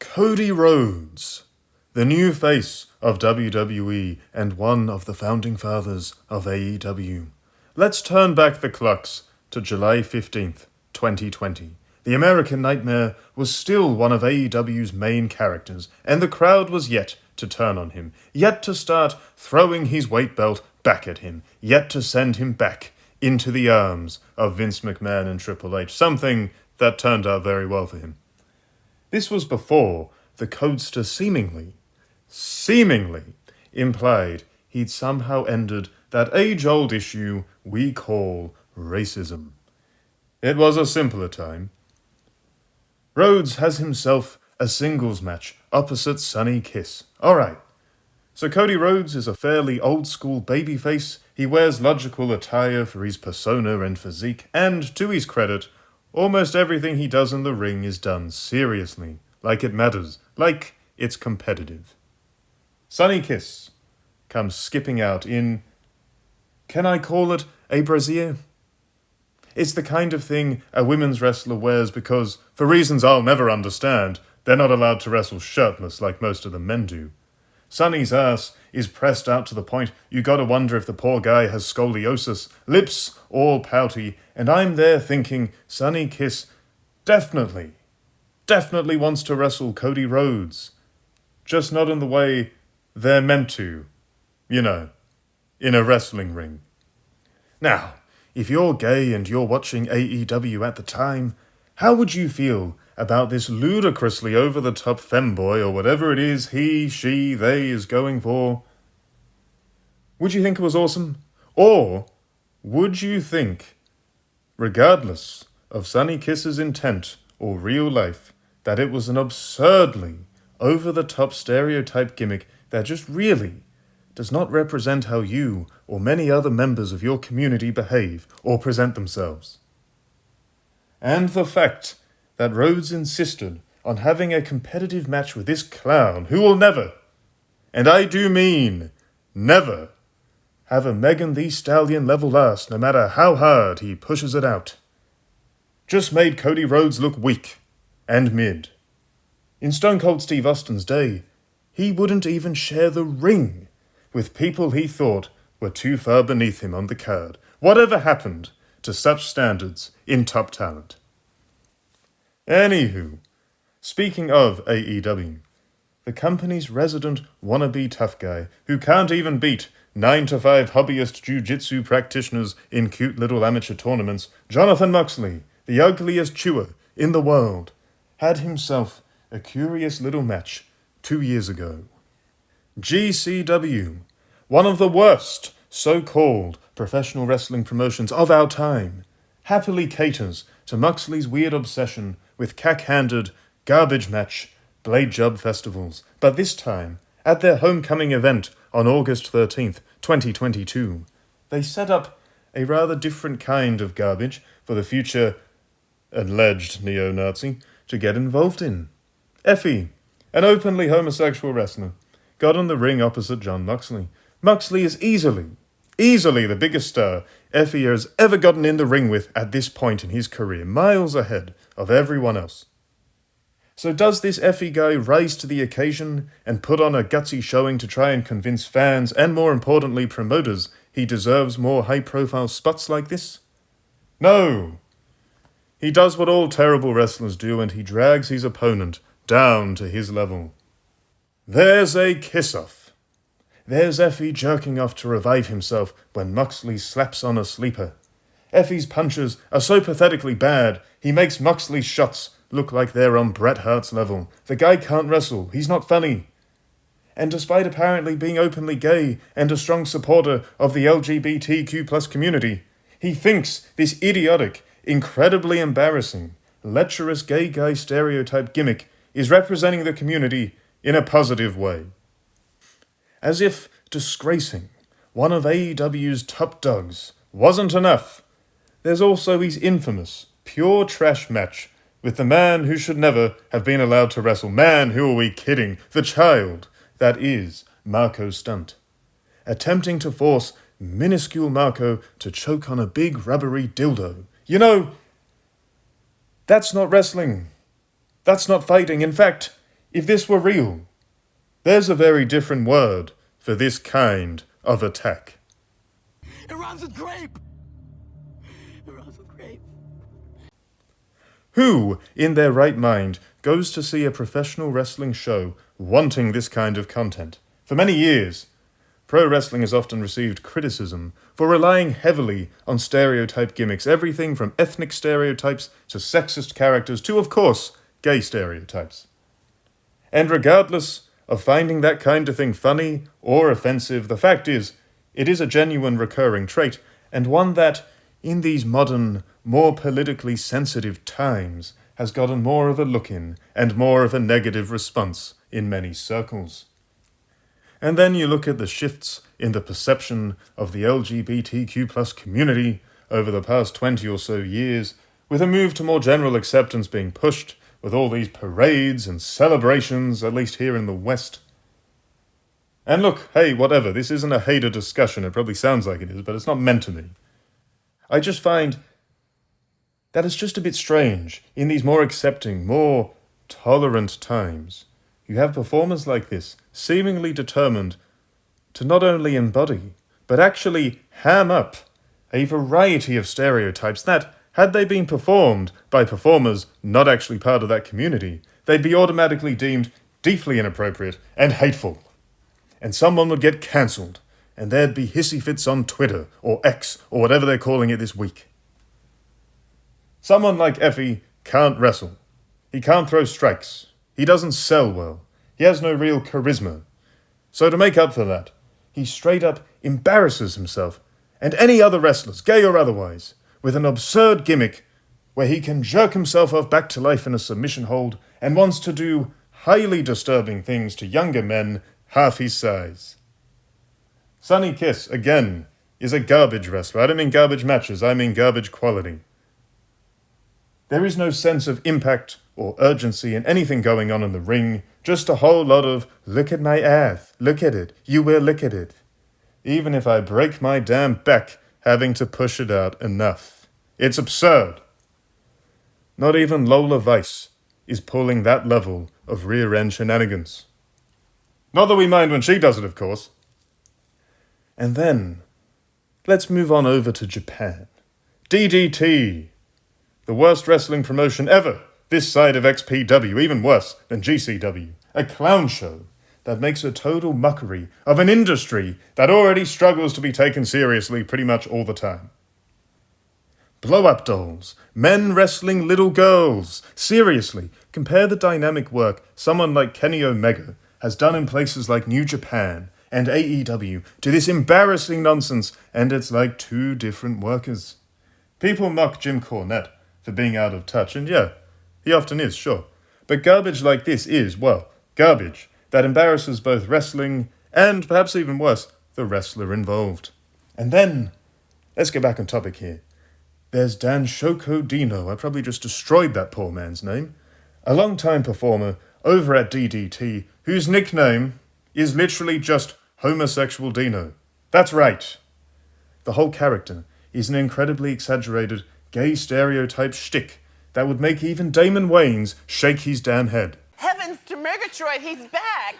Cody Rhodes, the new face of WWE and one of the founding fathers of AEW. Let's turn back the clocks to July 15th, 2020. The American Nightmare was still one of AEW's main characters, and the crowd was yet to turn on him, yet to start throwing his weight belt back at him, yet to send him back into the arms of Vince McMahon and Triple H, something that turned out very well for him. This was before the codester seemingly implied he'd somehow ended that age-old issue we call racism. It was a simpler time. Rhodes has himself a singles match opposite Sonny Kiss. Alright, so Cody Rhodes is a fairly old-school babyface. He wears logical attire for his persona and physique, and to his credit, almost everything he does in the ring is done seriously, like it matters, like it's competitive. Sonny Kiss comes skipping out in, can I call it a brassiere? It's the kind of thing a women's wrestler wears because, for reasons I'll never understand, they're not allowed to wrestle shirtless like most of the men do. Sonny's ass is pressed out to the point you gotta wonder if the poor guy has scoliosis, lips all pouty, and I'm there thinking Sonny Kiss definitely wants to wrestle Cody Rhodes. Just not in the way they're meant to, you know, in a wrestling ring. Now, if you're gay and you're watching AEW at the time, how would you feel about this ludicrously over-the-top femboy or whatever it is he, she, they is going for? Would you think it was awesome? Or would you think, regardless of Sonny Kiss's intent or real life, that it was an absurdly over-the-top stereotype gimmick that just really does not represent how you or many other members of your community behave or present themselves? And the fact that Rhodes insisted on having a competitive match with this clown who will never, and I do mean never, have a Megan Thee Stallion level ass no matter how hard he pushes it out, just made Cody Rhodes look weak and mid. In Stone Cold Steve Austin's day, he wouldn't even share the ring with people he thought were too far beneath him on the card. Whatever happened to such standards in top talent? Anywho, speaking of AEW, the company's resident wannabe tough guy who can't even beat 9-to-5 hobbyist jiu-jitsu practitioners in cute little amateur tournaments, Jonathan Moxley, the ugliest chewer in the world, had himself a curious little match 2 years ago. GCW, one of the worst so-called professional wrestling promotions of our time, happily caters to Moxley's weird obsession with cack-handed, garbage match, blade job festivals. But this time, at their homecoming event on August 13th, 2022, they set up a rather different kind of garbage for the future alleged neo-Nazi to get involved in. Effie, an openly homosexual wrestler, got on the ring opposite Jon Moxley. Moxley is easily the biggest star Effie has ever gotten in the ring with at this point in his career, miles ahead of everyone else. So does this Effie guy rise to the occasion and put on a gutsy showing to try and convince fans, and more importantly promoters, he deserves more high-profile spots like this? No! He does what all terrible wrestlers do, and he drags his opponent down to his level. There's a kiss-off. There's Effie jerking off to revive himself when Moxley slaps on a sleeper. Effie's punches are so pathetically bad, he makes Moxley's shots look like they're on Bret Hart's level. The guy can't wrestle, he's not funny. And despite apparently being openly gay and a strong supporter of the LGBTQ+ community, he thinks this idiotic, incredibly embarrassing, lecherous gay guy stereotype gimmick is representing the community in a positive way. As if disgracing one of AEW's top dogs wasn't enough, there's also his infamous, pure trash match with the man who should never have been allowed to wrestle. Man, who are we kidding? The child that is Marco Stunt, attempting to force minuscule Marco to choke on a big rubbery dildo. You know, that's not wrestling. That's not fighting. In fact, If this were real, there's a very different word for this kind of attack. It rhymes with grape! It rhymes with grape. Who, in their right mind, goes to see a professional wrestling show wanting this kind of content? For many years, pro wrestling has often received criticism for relying heavily on stereotype gimmicks, everything from ethnic stereotypes to sexist characters to, of course, gay stereotypes. And regardless of finding that kind of thing funny or offensive, the fact is, it is a genuine recurring trait, and one that, in these modern, more politically sensitive times, has gotten more of a look-in and more of a negative response in many circles. And then you look at the shifts in the perception of the LGBTQ+ community over the past 20 or so years, with a move to more general acceptance being pushed, with all these parades and celebrations, at least here in the West. And look, hey, whatever, this isn't a hater discussion, it probably sounds like it is, but it's not meant to be. I just find that it's just a bit strange, in these more accepting, more tolerant times, you have performers like this, seemingly determined to not only embody, but actually ham up a variety of stereotypes that, had they been performed by performers not actually part of that community, they'd be automatically deemed deeply inappropriate and hateful. And someone would get cancelled, and there'd be hissy fits on Twitter, or X, or whatever they're calling it this week. Someone like Effie can't wrestle. He can't throw strikes. He doesn't sell well. He has no real charisma. So to make up for that, he straight up embarrasses himself, and any other wrestlers, gay or otherwise, with an absurd gimmick where he can jerk himself off back to life in a submission hold and wants to do highly disturbing things to younger men half his size. Sonny Kiss, again, is a garbage wrestler. I don't mean garbage matches, I mean garbage quality. There is no sense of impact or urgency in anything going on in the ring, just a whole lot of, look at my ass, look at it, you will look at it. Even if I break my damn back having to push it out enough. It's absurd. Not even Lola Vice is pulling that level of rear-end shenanigans. Not that we mind when she does it, of course. And then, let's move on over to Japan. DDT. The worst wrestling promotion ever, this side of XPW, even worse than GCW. A clown show that makes a total mockery of an industry that already struggles to be taken seriously pretty much all the time. Blow-up dolls, men wrestling little girls. Seriously, compare the dynamic work someone like Kenny Omega has done in places like New Japan and AEW to this embarrassing nonsense, and it's like two different workers. People mock Jim Cornette for being out of touch, and yeah, he often is, sure. But garbage like this is, well, garbage that embarrasses both wrestling and, perhaps even worse, the wrestler involved. And then, let's get back on topic here. There's Dan Shoko Dino, I probably just destroyed that poor man's name, a long-time performer over at DDT, whose nickname is literally just Homosexual Dino. That's right. The whole character is an incredibly exaggerated gay stereotype shtick that would make even Damon Wayans shake his damn head. Heavens to Murgatroyd, he's back!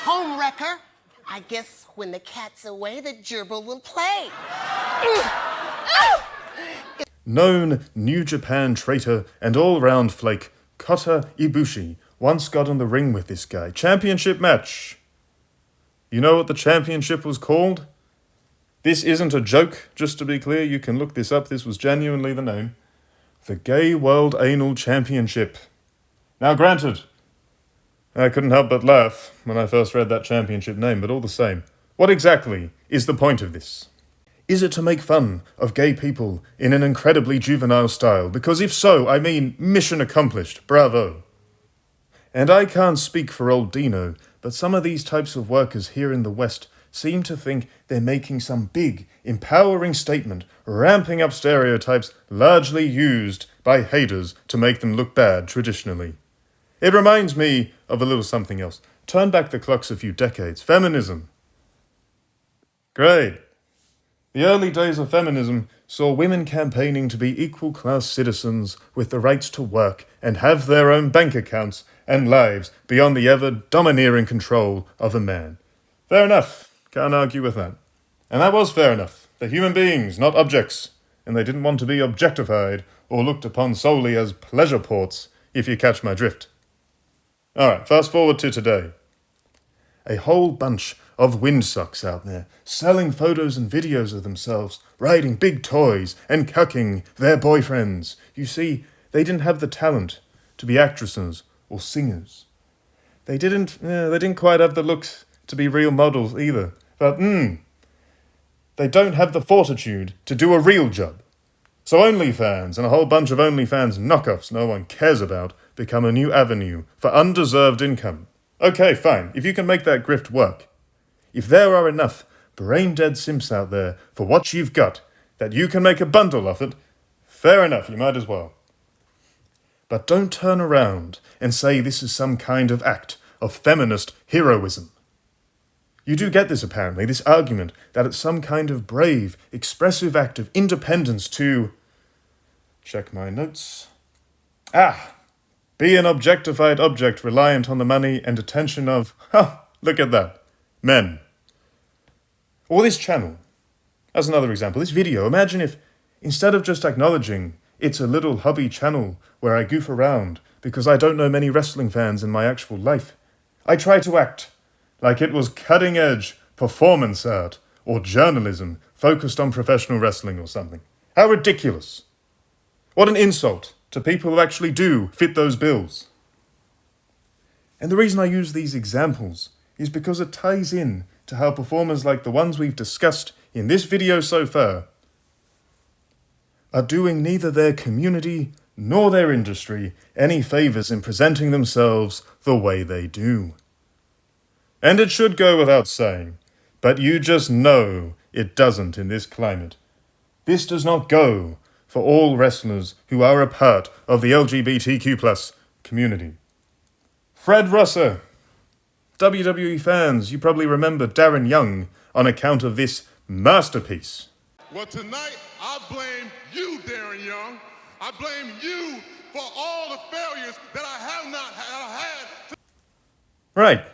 Home wrecker. I guess when the cat's away, the gerbil will play. Known New Japan traitor and all-round flake, Kota Ibushi once got in the ring with this guy. Championship match. You know what the championship was called? This isn't a joke, just to be clear, you can look this up, this was genuinely the name. The Gay World Anal Championship. Now granted, I couldn't help but laugh when I first read that championship name, but all the same, what exactly is the point of this? Is it to make fun of gay people in an incredibly juvenile style? Because if so, I mean, mission accomplished, bravo. And I can't speak for old Dino, but some of these types of workers here in the West seem to think they're making some big, empowering statement, ramping up stereotypes largely used by haters to make them look bad traditionally. It reminds me of a little something else. Turn back the clocks a few decades. Feminism. Great. The early days of feminism saw women campaigning to be equal-class citizens with the rights to work and have their own bank accounts and lives beyond the ever-domineering control of a man. Fair enough. Can't argue with that. And that was fair enough. They're human beings, not objects, and they didn't want to be objectified or looked upon solely as pleasure ports, if you catch my drift. Alright, fast forward to today. A whole bunch of windsocks out there, selling photos and videos of themselves, riding big toys, and cucking their boyfriends. You see, they didn't have the talent to be actresses or singers. They didn't quite have the looks to be real models either. But, they don't have the fortitude to do a real job. So OnlyFans and a whole bunch of OnlyFans knockoffs no one cares about become a new avenue for undeserved income. Okay, fine, if you can make that grift work. If there are enough brain-dead simps out there for what you've got, that you can make a bundle of it, fair enough, you might as well. But don't turn around and say this is some kind of act of feminist heroism. You do get this apparently, this argument that it's some kind of brave, expressive act of independence to... check my notes. Be an objectified object reliant on the money and attention of, look at that, men. Or this channel, as another example, this video, imagine if, instead of just acknowledging it's a little hobby channel where I goof around because I don't know many wrestling fans in my actual life, I try to act like it was cutting-edge performance art or journalism focused on professional wrestling or something. How ridiculous. What an insult to people who actually do fit those bills. And the reason I use these examples is because it ties in to how performers like the ones we've discussed in this video so far are doing neither their community nor their industry any favours in presenting themselves the way they do. And it should go without saying, but you just know it doesn't in this climate. This does not go for all wrestlers who are a part of the LGBTQ+ community. Fred Rosser. WWE fans, you probably remember Darren Young on account of this masterpiece. Well, tonight, I blame you, Darren Young. I blame you for all the failures that I have not had. Right.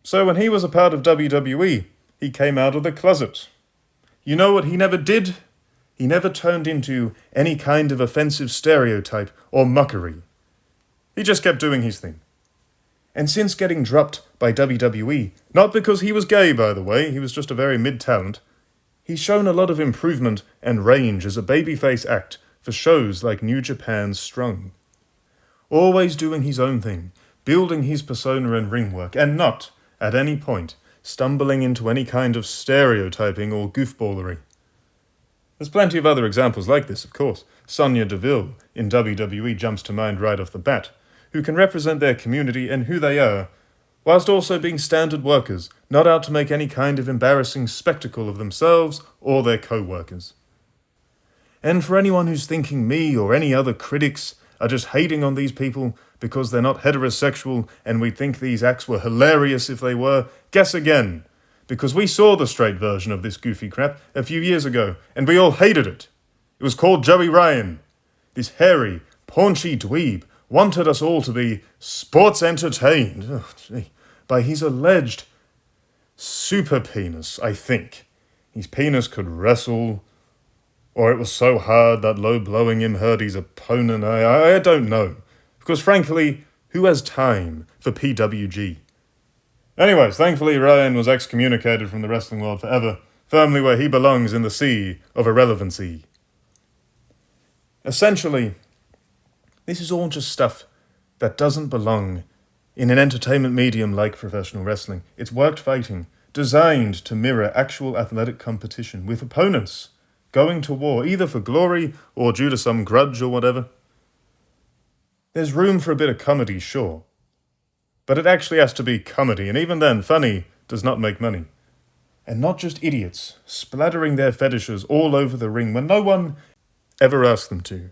So when he was a part of WWE, he came out of the closet. You know what he never did? He never turned into any kind of offensive stereotype or muckery. He just kept doing his thing. And since getting dropped by WWE, not because he was gay, by the way, he was just a very mid-talent, he's shown a lot of improvement and range as a babyface act for shows like New Japan's Strong. Always doing his own thing, building his persona and ring work, and not, at any point, stumbling into any kind of stereotyping or goofballery. There's plenty of other examples like this, of course. Sonya Deville in WWE jumps to mind right off the bat, who can represent their community and who they are, whilst also being standard workers, not out to make any kind of embarrassing spectacle of themselves or their co-workers. And for anyone who's thinking me or any other critics are just hating on these people because they're not heterosexual and we think these acts were hilarious if they were, guess again. Because we saw the straight version of this goofy crap a few years ago, and we all hated it. It was called Joey Ryan. This hairy, paunchy dweeb wanted us all to be sports entertained by his alleged super penis, I think. His penis could wrestle, or it was so hard that low blowing him hurt his opponent. I don't know. Because frankly, who has time for PWG? Anyways, thankfully Ryan was excommunicated from the wrestling world forever, firmly where he belongs in the sea of irrelevancy. Essentially, this is all just stuff that doesn't belong in an entertainment medium like professional wrestling. It's worked fighting, designed to mirror actual athletic competition with opponents going to war, either for glory or due to some grudge or whatever. There's room for a bit of comedy, sure. But it actually has to be comedy, and even then, funny does not make money. And not just idiots, splattering their fetishes all over the ring when no one ever asked them to.